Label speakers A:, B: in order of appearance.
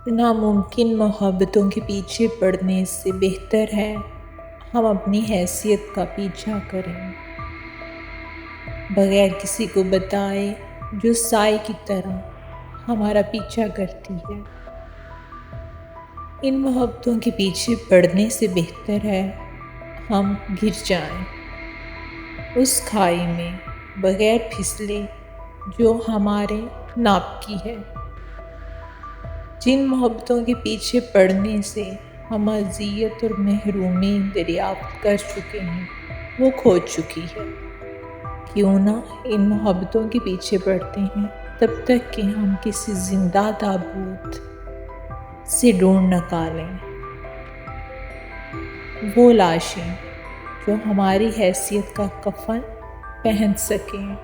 A: ناممکن محبتوں کے پیچھے پڑنے سے بہتر ہے ہم اپنی حیثیت کا پیچھا کریں، بغیر کسی کو بتائے، جو سائے کی طرح ہمارا پیچھا کرتی ہے۔ ان محبتوں کے پیچھے پڑنے سے بہتر ہے ہم گر جائیں اس کھائی میں بغیر پھسلے جو ہمارے ناپ کی ہے۔ جن محبتوں کے پیچھے پڑنے سے ہم اذیت اور محرومی دریافت کر چکے ہیں وہ کھو چکی ہے۔ کیوں نہ ان محبتوں کے پیچھے پڑتے ہیں تب تک کہ ہم کسی زندہ تابوت سے ڈھونڈ نکالیں وہ لاشیں جو ہماری حیثیت کا کفن پہن سکیں۔